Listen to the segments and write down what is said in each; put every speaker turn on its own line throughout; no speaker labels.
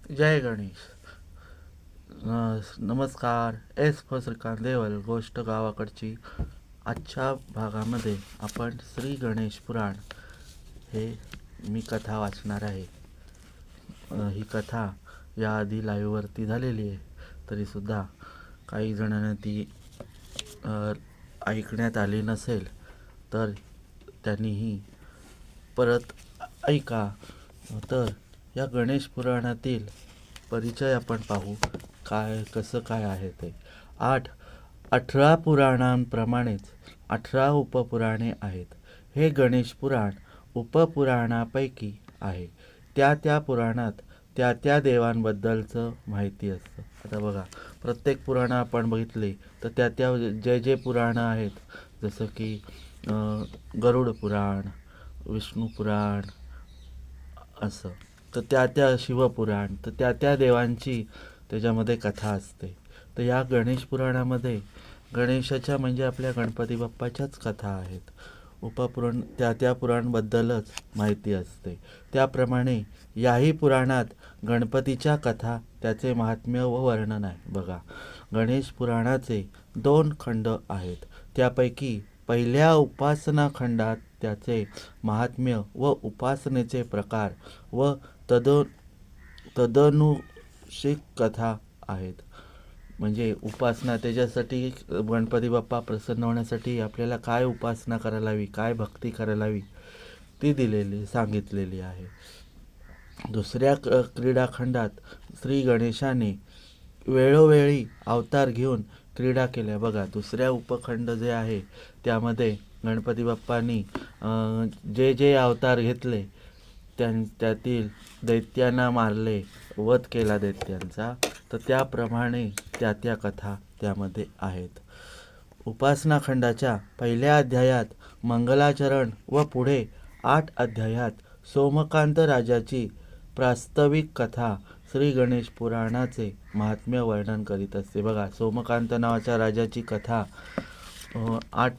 जय गणेश. नमस्कार. S for Shrikant Deval गोष्ट गावाकडची. आजच्या भागामध्ये आपण श्री गणेश पुराण हे मी कथा वाचणार आहे. ही कथा याआधी लाईव्हवरती झालेली आहे, तरीसुद्धा काही जणांना ती ऐकण्यात आली नसेल तर त्यांनीही परत ऐका. तर या गणेश पुराणातील परिचय आपण पाहू, कसं काय आहे ते. 18 पुराणांप्रमाणेच 18 उपपुराणे आहेत. हे गणेश पुराण उपपुराणापैकी आहे. त्या पुराणात त्या देवांबद्दलचं माहिती असतं. आता बघा, प्रत्येक पुराणं आपण बघितले तर त्या जे पुराणं आहेत, जसं की गरुड पुराण, विष्णू पुराण असं, तर त्या शिवपुराण, तर त्या देवांची त्याच्यामध्ये कथा असते. तर या गणेश पुराणामध्ये गणेशाच्या म्हणजे आपल्या गणपती बाप्पाच्याच कथा आहेत. उपपुराण त्या पुराणबद्दलच माहिती असते. त्याप्रमाणे याही पुराणात गणपतीच्या कथा, त्याचे महात्म्य व वर्णन आहे. बघा, गणेश पुराणाचे 2 खंड आहेत. त्यापैकी पहिल्या उपासना खंडात त्याचे महात्म्य व उपासनेचे प्रकार व तदनुषिक कथा आहेत. म्हणजे उपासना, त्याच्यासाठी गणपती बाप्पा प्रसन्न होण्यासाठी आपल्याला काय उपासना करायला हवी, काय भक्ती करायला हवी, ती सांगितलेली आहे. दुसऱ्या क्रीडाखंडात श्री गणेशाने वेळोवेळी अवतार घेऊन क्रीडा केल्या. बघा, दुसऱ्या उपखंड जे आहे त्यामध्ये गणपती बाप्पांनी जे अवतार घेतले त्यातील दैत्यांना मारले, वध केला दैत्यांचा, तर त्याप्रमाणे त्या कथा त्यामध्ये आहेत. उपासना खंडाच्या पहिल्या अध्यायात मंगलाचरण व पुढे 8 अध्यायात सोमकांत राजाची प्रास्ताविक कथा श्री गणेश पुराणाचे महात्म्य वर्णन करीत असते. बघा, सोमकांत नावाच्या राजाची कथा 8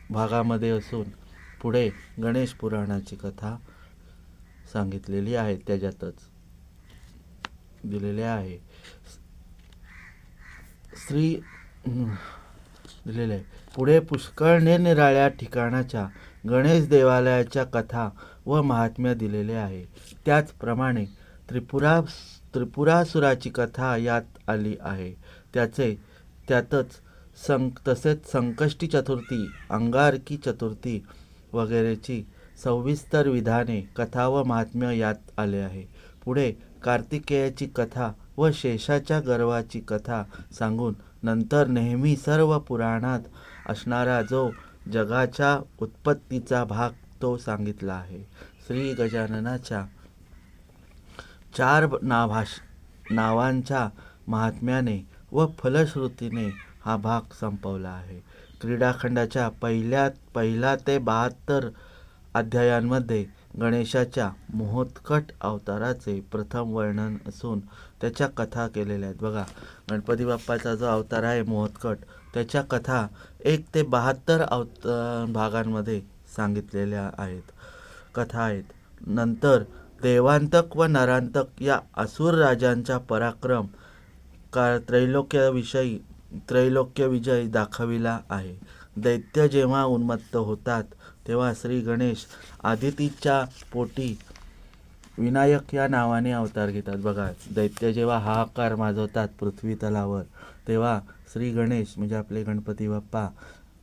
भागामध्ये असून पुढे गणेश पुराणाची कथा सांगितलेली आहे, त्याच्यातच दिलेले आहे. दिलेले आहे. पुढे पुष्कळ निरनिराळ्या ठिकाणाच्या गणेश देवालयाच्या कथा व महात्म्य दिलेले आहे. त्याचप्रमाणे त्रिपुरासुराची कथा यात आली आहे. तसेच संकष्टी चतुर्थी, अंगारकी चतुर्थी वगैरेची सविस्तर विधाने, कथा व महात्म्य यात आले आहे. पुढे कार्तिकेयाची कथा व शेषाच्या गर्वाची कथा सांगून नंतर नेहमी सर्व पुराणात असणारा जो जगाच्या उत्पत्तीचा भाग तो सांगितला आहे. श्री गजाननाच्या 4 नावांच्या महात्म्याने व फलश्रुतीने हा भाग संपवला आहे. क्रीडाखंडाच्या पहिला ते 72 अध्यायांमध्ये गणेशाच्या मोहोत्कट अवताराचे प्रथम वर्णन असून त्याच्या कथा केलेल्या आहेत. बघा, गणपती बाप्पाचा जो अवतार आहे मोहोत्कट, त्याच्या कथा 1 ते 72 भागांमध्ये सांगितलेल्या कथा आहेत. नंतर देवांतक व नरांतक या असुर राजांचा पराक्रम त्रैलोक्य विजय दाखविला आहे. दैत्य जेव्हा उन्मत्त होतात तेव्हा श्री गणेश आदितीच्या पोटी विनायक या नावाने अवतार घेतात. बघा, दैत्य जेव्हा हाहाकार माजवतात पृथ्वी तलावर, तेव्हा श्री गणेश म्हणजे आपले गणपती बाप्पा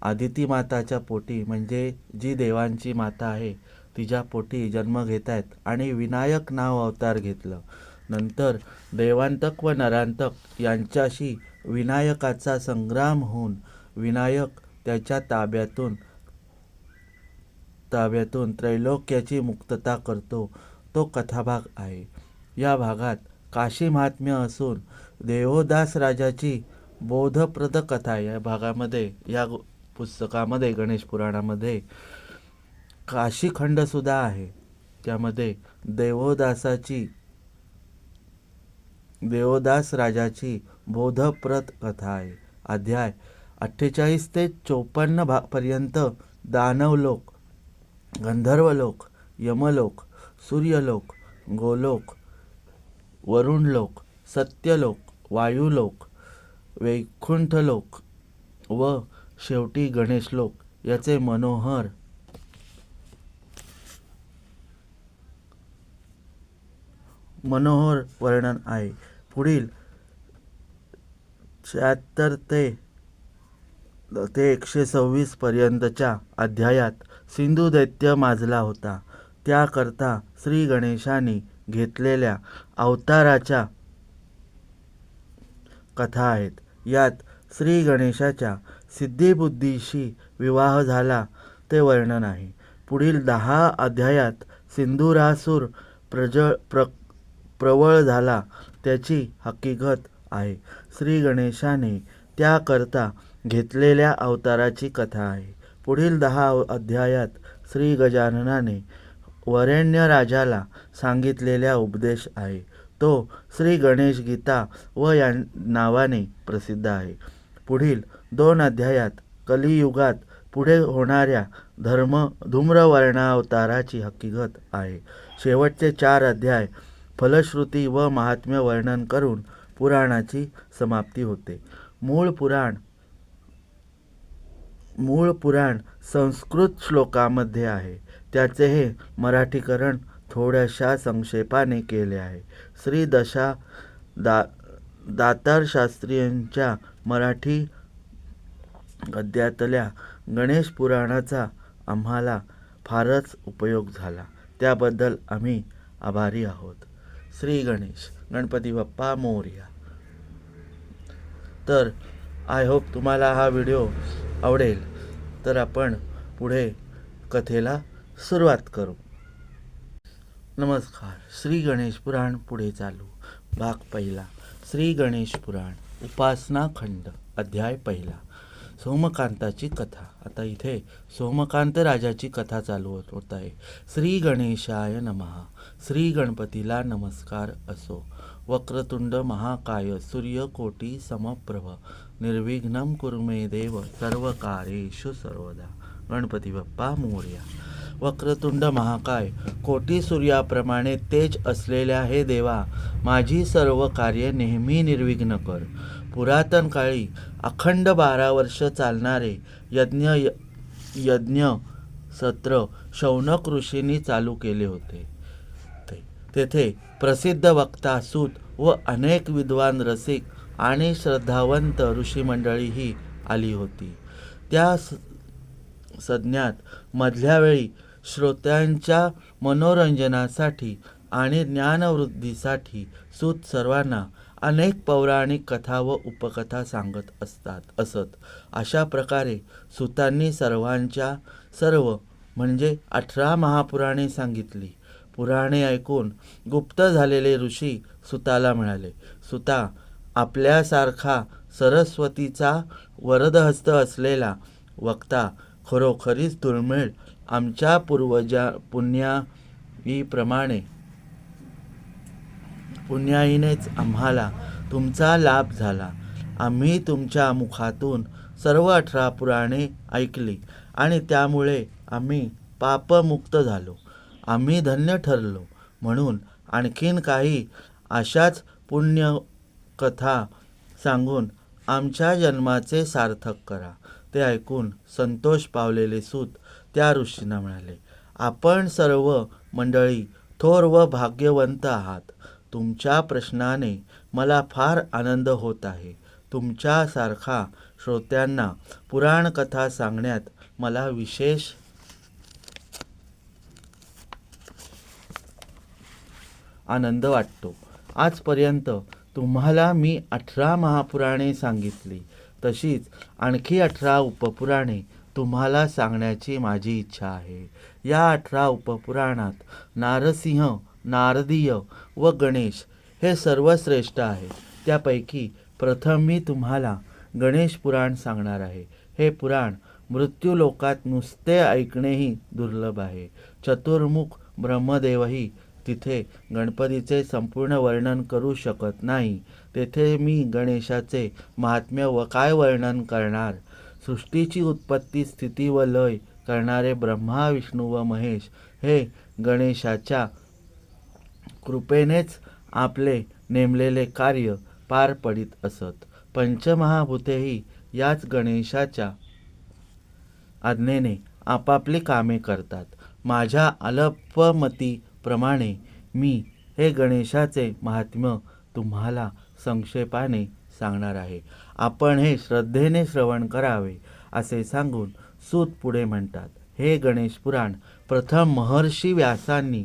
आदिती माताच्या पोटी, म्हणजे जी देवांची माता आहे तिच्या पोटी जन्म घेत आहेत आणि विनायक नाव अवतार घेतलं. नंतर देवांतक व नरांतक यांच्याशी विनायकाचा संग्राम होऊन विनायक त्याच्या ताब्यातून त्रैलोक्याची मुक्तता करतो, तो कथाभाग आहे. या भागात काशी महात्म्य असून देवोदास राजाची बोधप्रद कथा, या भागामध्ये, या पुस्तकामध्ये गणेश पुराणामध्ये काशी खंडसुद्धा आहे. त्यामध्ये देवोदास राजाची बोधप्रद कथा आहे. अध्याय 48 ते 54 पर्यंत दानवलोक, गंधर्वलोक, यमलोक, सूर्यलोक, गोलोक वरुणलोक, सत्यलोक, वायुलोक, वैकुंठलोक व शेवटी गणेशलोक याचे मनोहर वर्णन आहे. पुढील 76 ते 126 पर्यंतच्या अध्यायात सिंधू दैत्य माजला होता. त्याकरता श्री गणेशाने घेतलेल्या अवताराच्या कथा आहेत. यात श्री गणेशाच्या सिद्धिबुद्धीशी विवाह झाला ते वर्णन आहे. पुढील 10 अध्यायात सिंधुरासूर प्रबळ झाला त्याची हकीकत आहे. श्री गणेशाने त्याकरता घेतलेल्या अवताराची कथा आहे. पुढील 10 अध्यायात श्री गजाननाने वरेण्य राजाला सांगितलेला उपदेश आहे. तो श्री गणेश गीता व या नावाने प्रसिद्ध आहे. पुढील 2 अध्यायात कलियुगात पुढे होणाऱ्या धूम्रवर्णावताराची हकीकत आहे. शेवटचे 4 अध्याय फलश्रुती व महात्म्य वर्णन करून पुराणाची समाप्ती होते. मूळ पुराण संस्कृत श्लोकामध्ये आहे. त्याचे हे मराठीकरण थोड्याशा संक्षेपाने केले आहे. श्री दातार शास्त्रींच्या मराठी गद्यातल्या गणेश पुराणाचा आम्हाला फारच उपयोग झाला. त्याबद्दल आम्ही आभारी आहोत. श्री गणेश गणपती बाप्पा मोरया. तर आय होप तुम्हाला हा व्हिडिओ आवडेल. तर आपण पुढे कथेला सुरुवात करू. नमस्कार. श्री गणेश पुराण पुढे चालू. भाग पहिला. श्री गणेश पुराण उपासना खंड. अध्याय पहिला. सोमकांताची कथा. आता इथे सोमकांत राजाची कथा चालू होत आहे. श्री गणेशाय नमः. श्री गणपतीला नमस्कार असो. वक्रतुंड महाकाय सूर्यकोटी समप्रभ निर्विघ्नं कुरु मे देव सर्वकार्येषु सर्वदा. गणपती बाप्पा मोरया. वक्रतुंड महाकाय कोटी सूर्याप्रमाणे तेज असलेल्या हे देवा, माझी सर्व कार्ये नेहमी निर्विघ्न कर. पुरातन काळी अखंड 12 वर्ष चालणारे यज्ञ सत्र शौनक ऋषींनी चालू केले होते. तेथे प्रसिद्ध वक्ता सूत व अनेक विद्वान रसिक आणि श्रद्धावंत ऋषीमंडळीही आली होती. त्या सज्ञात मधल्या वेळी श्रोत्यांच्या मनोरंजनासाठी आणि ज्ञानवृद्धीसाठी सूत सर्वांना अनेक पौराणिक कथा व उपकथा सांगत असत. अशा प्रकारे सूतांनी सर्वांच्या सर्व म्हणजे 18 महापुराणे सांगितली. पुराणे ऐकून गुप्त झालेले ऋषी सूताला म्हणाले, सूता, आपल्यासारखा सरस्वतीचा वरदहस्त असलेला वक्ता खरोखरीच दुर्मिळ. आमच्या पुण्याईनेच आम्हाला तुमचा लाभ झाला. आम्ही तुमच्या मुखातून सर्व 18 पुराणे ऐकली आणि त्यामुळे आम्ही पापमुक्त झालो. आम्ही धन्य ठरलो. म्हणून आणखीन काही अशाच पुण्यकथा सांगून आमच्या जन्माचे सार्थक करा. ते ऐकून संतोष पावलेले सूत त्या ऋषींना म्हणाले, आपण सर्व मंडळी थोर व भाग्यवंत आहात. तुमच्या प्रश्नाने मला फार आनंद होत आहे. तुमच्यासारखा श्रोत्यांना पुराणकथा सांगण्यात मला विशेष आनंद वाटतो. आजपर्यंत तुम्हाला मी 18 महापुराणे सांगितली. तशीच आणखी 18 उपपुराणे तुम्हाला सांगण्याची माझी इच्छा आहे. या 18 उपपुराणात नारसिंह, नारदीय व गणेश हे सर्वश्रेष्ठ आहे. त्यापैकी प्रथम मी तुम्हाला गणेश पुराण सांगणार आहे. हे पुराण मृत्यूलोकात नुसते ऐकणेही दुर्लभ आहे. चतुर्मुख ब्रह्मदेवही तिथे गणपतीचे संपूर्ण वर्णन करू शकत नाही. तेथे मी गणेशाचे महात्म्य व काय वर्णन करणार. सृष्टीची उत्पत्ती, स्थिती व लय करणारे ब्रह्मा, विष्णू व महेश हे गणेशाच्या कृपेनेच आपले नेमलेले कार्य पार पडित असत. पंचमहाभूतेही याच गणेशाच्या आज्ञेने आपापली कामे करतात. माझ्या अल्पमतीप्रमाणे मी हे गणेशाचे महात्म्य तुम्हाला संक्षेपाने सांगणार आहे. आपण हे श्रद्धेने श्रवण करावे असे सांगून सूत पुढे म्हणतात. हे गणेश पुराण प्रथम महर्षी व्यासांनी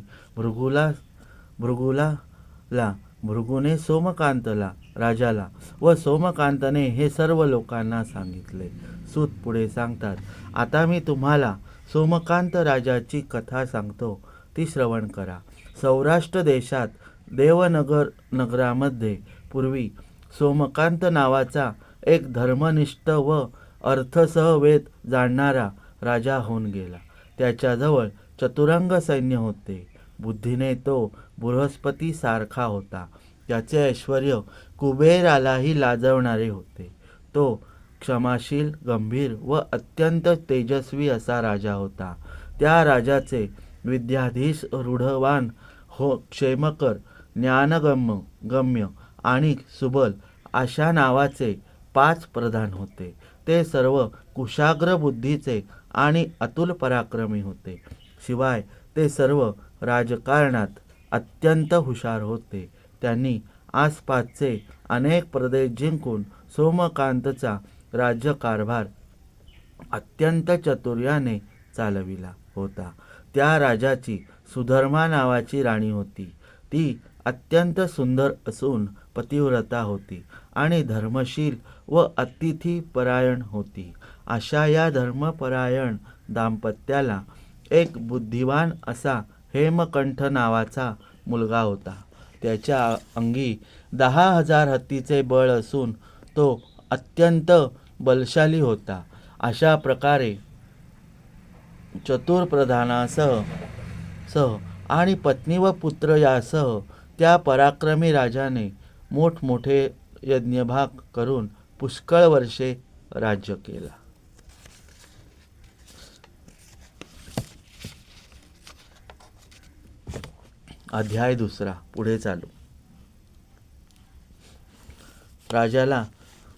भृगूने सोमकांतला राजाला व सोमकांतने हे सर्व लोकांना सांगितले. सूत पुढे सांगतात. आता मी तुम्हाला सोमकांत राजाची कथा सांगतो, ती श्रवण करा. सौराष्ट्र देशात नगरामध्ये पूर्वी सोमकांत नावाचा एक धर्मनिष्ठ व अर्थसह वेद जाणणारा राजा होऊन गेला. त्याच्याजवळ चतुरंग सैन्य होते. बुद्धीने तो बृहस्पती सारखा होता. त्याचे ऐश्वर्य कुबेरालाही लाजवणारे होते. तो क्षमाशील, गंभीर व अत्यंत तेजस्वी असा राजा होता. त्या राजाचे विद्याधीश, रूढवान क्षेमकर, ज्ञानगम्य आणि सुबल अशा नावाचे 5 प्रधान होते. ते सर्व कुशाग्र बुद्धीचे आणि अतुल पराक्रमी होते. शिवाय ते सर्व राजकारणात अत्यंत हुशार होते. त्यांनी आसपासचे अनेक प्रदेश जिंकून सोमकांतचा राज्यकारभार अत्यंत चातुर्याने चालविला होता. त्या राजाची सुधर्मा नावाची राणी होती. ती अत्यंत सुंदर असून पतिव्रता होती आणि धर्मशील व अतिथीपरायण होती. अशा या धर्मपरायण दाम्पत्याला एक बुद्धिवान असा हेमकंठ नावाचा मुलगा होता. त्याच्या अंगी 10,000 हत्तीचे बळ असून तो अत्यंत बलशाली होता. अशा प्रकारे चतुर प्रधानासह आणि पत्नी व पुत्र यासह त्या पराक्रमी राजाने मोठमोठे यज्ञभाग करून पुष्कळ वर्षे राज्य केला. अध्याय 2 पुढे चालू. राजाला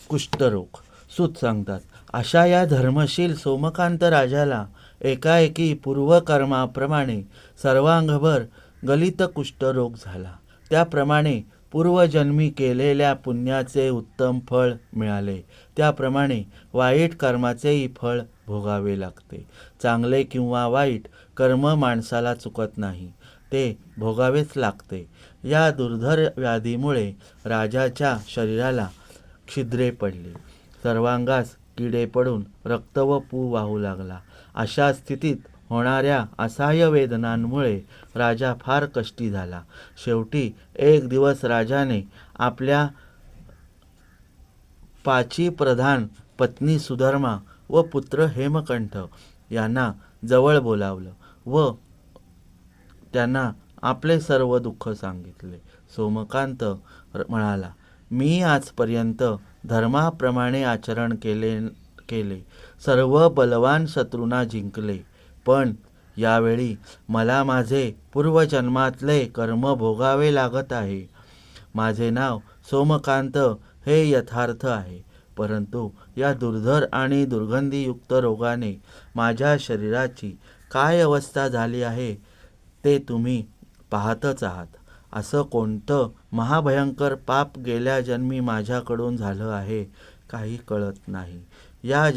कुष्ठरोग. सूत सांगतात. अशा या धर्मशील सोमकांत राजाला एकाएकी पूर्वकर्माप्रमाणे सर्वांगभर गलित कुष्ठरोग झाला. त्याप्रमाणे पूर्वजन्मी केलेल्या पुण्याचे उत्तम फळ मिळाले. त्याप्रमाणे वाईट कर्माचेही फळ भोगावे लागते. चांगले किंवा वाईट कर्म माणसाला चुकत नाही, ते भोगावेच लागते. या दुर्धर व्याधीमुळे राजाच्या शरीराला छिद्रे पडली. सर्वांगास किडे पडून रक्त व पू वाहू लागला. अशा स्थितीत होणाऱ्या असह्य वेदनांमुळे राजा फार कष्टी झाला. शेवटी एक दिवस राजाने आपल्या 5 प्रधान पत्नी सुधर्मा व पुत्र हेमकंठ यांना जवळ बोलावलं व त्यांना आपले सर्व दुःख सांगितले. सोमकांत म्हणाला, मी आजपर्यंत धर्माप्रमाणे आचरण केले, सर्व बलवान शत्रूंना जिंकले, पण यावेळी मला माझे पूर्वजन्मातले कर्म भोगावे लागत आहे. माझे नाव सोमकांत हे यथार्थ आहे, परंतु या दुर्धर आणि दुर्गंधीयुक्त रोगाने माझ्या शरीराची काय अवस्था झाली आहे ते तुम्ही पाहतच आहात. असं कोणतं महाभयंकर पाप गेल्या जन्मी माझ्याकडून झालं आहे काही कळत नाही. या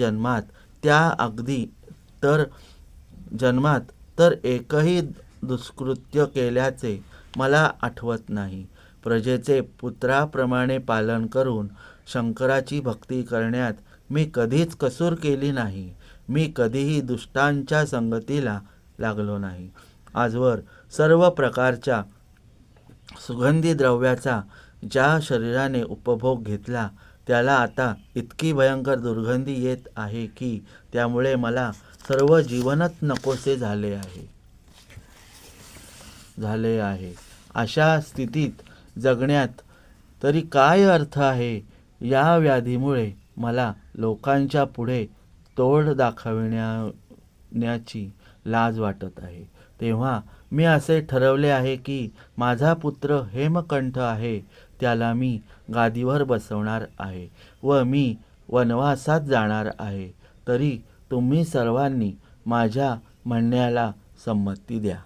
जन्मात तर एकही दुष्कृत्य केल्याचे मला आठवत नाही. प्रजेचे पुत्राप्रमाणे पालन करून शंकराची भक्ती करण्यात मी कधीच कसूर केली नाही. मी कधीही दुष्टांच्या संगतीला लागलो नाही. आजवर सर्व प्रकारच्या सुगंधी द्रव्याचा ज्या शरीराने उपभोग घेतला त्याला आता इतकी भयंकर दुर्गंधी येत आहे की त्यामुळे मला सर्व जीवनच नकोसे झाले आहे. अशा स्थितीत जगण्यात तरी काय अर्थ आहे? या व्याधीमुळे मला लोकांच्या पुढे तोंड दाखविण्याची लाज वाटत आहे. तेव्हा मी असे ठरवले आहे की माझा पुत्र हेमकंठ आहे त्याला मी गादीवर बसवणार आहे व मी वनवासात जाणार आहे. तरी तुम्ही सर्वांनी माझ्या म्हणण्याला संमती द्या.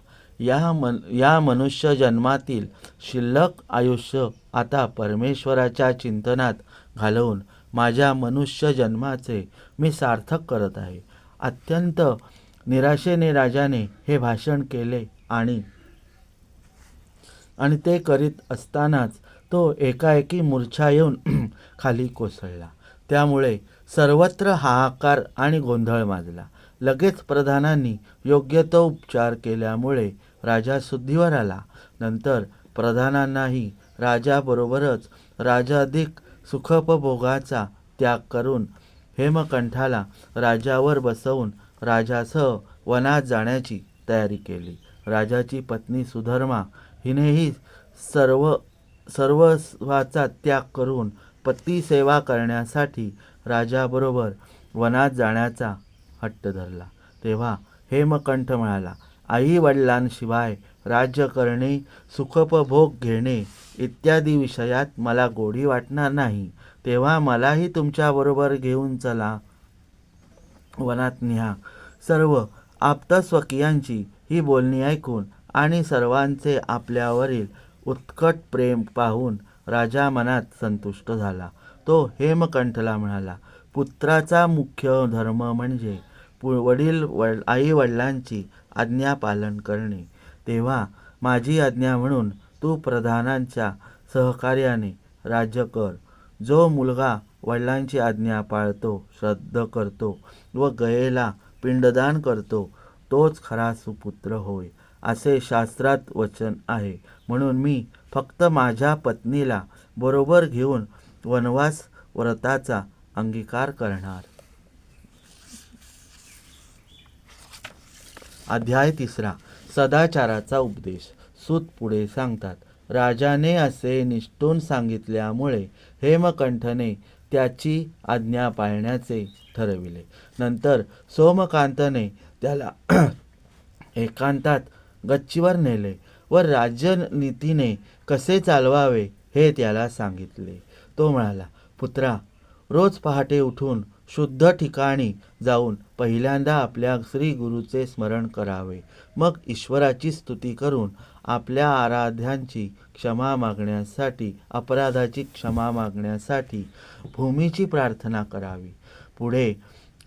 या मनुष्य जन्मातील शिल्लक आयुष्य आता परमेश्वराच्या चिंतनात घालवून माझ्या मनुष्य जन्माचे मी सार्थक करत आहे. अत्यंत निराशेने राजाने हे भाषण केले आणि ते करीत असतानाच तो एकाएकी मूर्छा येऊन खाली कोसळला. त्यामुळे सर्वत्र हाहाकार आणि गोंधळ माजला. लगेच प्रधानांनी योग्य तो उपचार केल्यामुळे राजा शुद्धीवर आला. नंतर प्रधानांनाही राजाबरोबरच राजाधिक सुखोपभोगाचा त्याग करून हेमकंठाला राजावर बसवून राजासह वनात जाण्याची तयारी केली. राजाची पत्नी सुधर्मा हिनेही सर्वस्वाचा त्याग करून पती सेवा करण्यासाठी राजाबरोबर वनात जाण्याचा हट्ट धरला. तेव्हा हेमकंठ म्हणाला, आई वडिलांशिवाय राज्य करणे, सुखोपभोग घेणे इत्यादी विषयात मला गोडी वाटणार नाही. तेव्हा मलाही तुमच्याबरोबर घेऊन चला, वनात न्या. सर्व आप्तस्वकीयांची ही बोलणी ऐकून आणि सर्वांचे आपल्यावरील उत्कट प्रेम पाहून राजा मनात संतुष्ट झाला. तो हेमकंठला म्हणाला, पुत्राचा मुख्य धर्म म्हणजे आई वडिलांची आज्ञा पालन करणे. तेव्हा माझी आज्ञा म्हणून तू प्रधानांच्या सहकार्याने राज्य कर. जो मुलगा वडिलांची आज्ञा पाळतो, श्राद्ध करतो व गयेला पिंडदान करतो तोच खरा सुपुत्र होय, असे शास्त्रात वचन आहे. म्हणून मी फक्त माझ्या पत्नीला बरोबर घेऊन वनवास व्रताचा अंगीकार करणार. अध्याय 3. सदाचाराचा उपदेश. सूत पुढे सांगतात, राजाने असे निष्ठून सांगितल्यामुळे हेमकंठने त्याची आज्ञा पाळण्याचे ठरविले. नंतर सोमकांतने त्याला एकांतात गच्चीवर नेले व राजनीतीने कसे चालवावे हे त्याला सांगितले. तो म्हणाला, पुत्रा, रोज पहाटे उठून शुद्ध ठिकाणी जाऊन पहिल्यांदा आपल्या श्री गुरुचे स्मरण करावे. मग ईश्वराची स्तुती करून आपल्या अपराधाची क्षमा मागण्यासाठी भूमीची प्रार्थना करावी. पुढे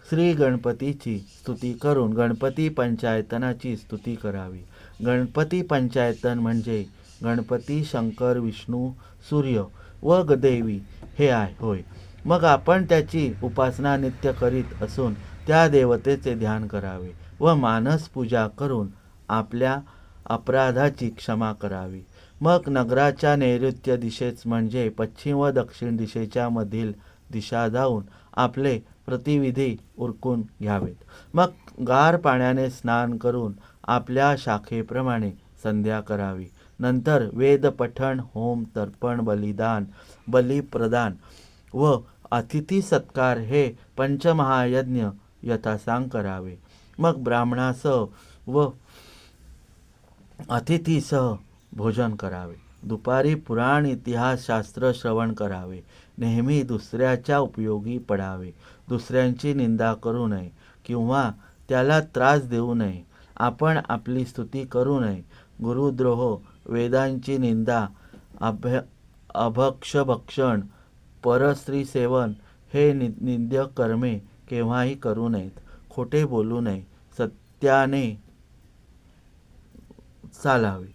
श्री गणपतीची स्तुती करून गणपती पंचायतनाची स्तुती करावी. गणपती पंचायतन म्हणजे गणपती, शंकर, विष्णू, सूर्य व देवी हे होय. मग आपण त्याची उपासना नित्य करीत असून त्या देवतेचे ध्यान करावे व मानस पूजा करून आपल्या अपराधाची क्षमा करावी. मग नगराच्या नैऋत्य दिशेस म्हणजे पश्चिम व दक्षिण दिशेच्या मधील दिशा जाऊन आपले प्रतिविधी उरकून घ्यावेत. मग गार पाण्याने स्नान करून आपल्या शाखेप्रमाणे संध्या करावी. नंतर वेद पठण, होम, तर्पण, बलिप्रदान व अतिथी सत्कार हे पंचमहायज्ञ यथासांग करावे. मग ब्राह्मणासह व अतिथीसह भोजन करावे. दुपारी पुराण, इतिहास, शास्त्र श्रवण करावे. नेहमी दुसऱ्याच्या उपयोगी पडावे. दुसऱ्यांची निंदा करू नये किंवा त्याला त्रास देऊ नये. आपण आपली स्तुती करू नये. गुरुद्रोह, वेदांची निंदा, अभक्षभक्षण, परस्त्री सेवन हे निंद्य कर्मे केव्हाही करू नयेत. खोटे बोलू नये. सत्याने चालावे.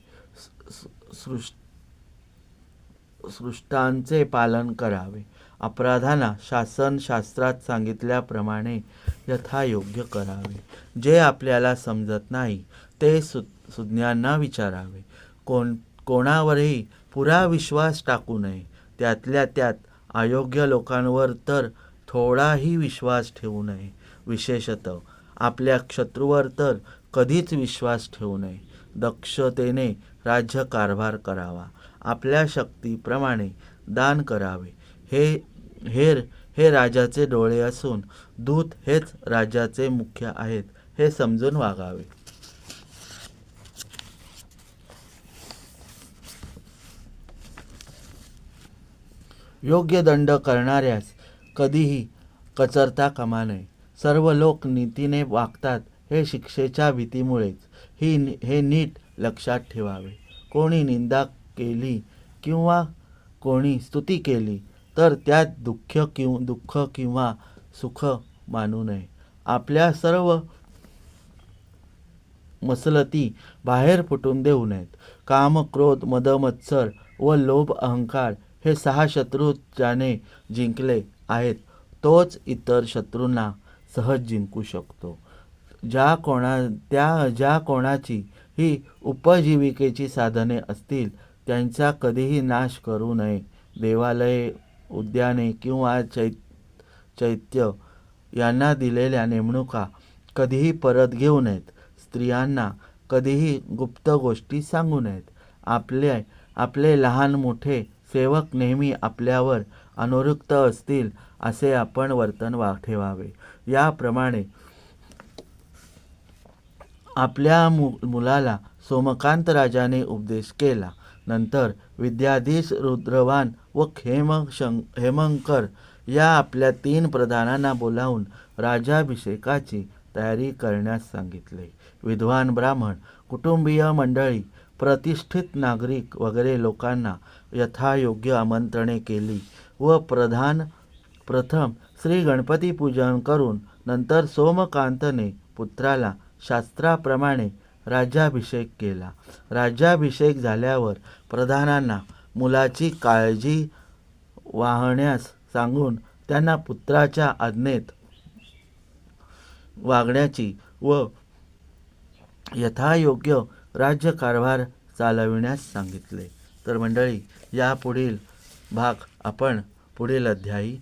सृष्टांचे पालन करावे. अपराधांना शास्त्रात सांगितल्याप्रमाणे यथायोग्य करावे. जे आपल्याला समजत नाही ते सुज्ञांना विचारावे. कोणावरही पुरा विश्वास टाकू नये. त्यातल्या त्यात अयोग्य लोकांवर तर थोडाही विश्वास ठेवू नये. विशेषतः आपल्या शत्रूवर तर कधीच विश्वास ठेवू नये. दक्षतेने राज्यकारभार करावा. आपल्या शक्तीप्रमाणे दान करावे. हे राजाचे डोळे असून दूत हेच राजाचे मुख्य आहेत हे समजून वागावे. योग्य दंड करणाऱ्यास कधीही कचरता कामा नये. सर्व लोक नीतीने वागतात हे शिक्षेच्या भीतीमुळेच. हे नीट लक्षात ठेवावे. कोणी निंदा केली किंवा कोणी स्तुती केली तर त्यात दुःख किंवा सुख मानू नये. आपल्या सर्व मसलती बाहेर फुटून देऊ नयेत. काम, क्रोध, मद, मत्सर व लोभ, अहंकार हे 6 शत्रू ज्याने जिंकले आहेत तोच इतर शत्रूंना सहज जिंकू शकतो. ज्या कोणाची ही उपजीविकेची साधने असतील त्यांचा कधीही नाश करू नये. देवालये, उद्याने किंवा चैत्य यांना दिलेल्या नेमणुका कधीही परत घेऊ नयेत. स्त्रियांना कधीही गुप्त गोष्टी सांगू नयेत. आपले लहान मोठे सेवक नेहमी आपल्यावर अनुरक्त असतील असे आपण वर्तन ठेवावे. याप्रमाणे आपल्या मुलाला सोमकांत राजाने उपदेश केला. नंतर विद्याधीश, रुद्रवान व हेमंकर या आपल्या 3 प्रधानांना बोलावून राज्याभिषेकाची तयारी करण्यास सांगितले. विद्वान ब्राह्मण, कुटुंबीय मंडळी, प्रतिष्ठित नागरिक वगैरे लोकांना यथायोग्य आमंत्रणे केली व प्रथम श्री गणपती पूजन करून नंतर सोमकांतने पुत्राला शास्त्राप्रमाणे राज्याभिषेक केला. राज्याभिषेक झाल्यावर प्रधानांना मुलाची काळजी वाहण्यास सांगून त्यांना पुत्राच्या आज्ञेत वागण्याची व यथायोग्य राज्यकारभार चालविण्यास सांगितले. तर मंडळी, या पुढील भाग आपण पुढील अध्यायी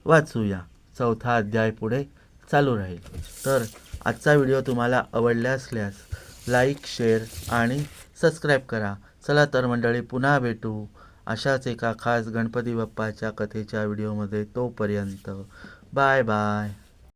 वाचूया. 4था अध्याय पुढे चालू राहील. तर आजचा व्हिडिओ तुम्हाला आवडला असल्यास लाईक, शेअर आणि सबस्क्राईब करा. चला तर मंडळी, पुन्हा भेटू अशाच एका खास गणपती बाप्पाच्या कथेच्या व्हिडिओमध्ये. तोपर्यंत बाय बाय.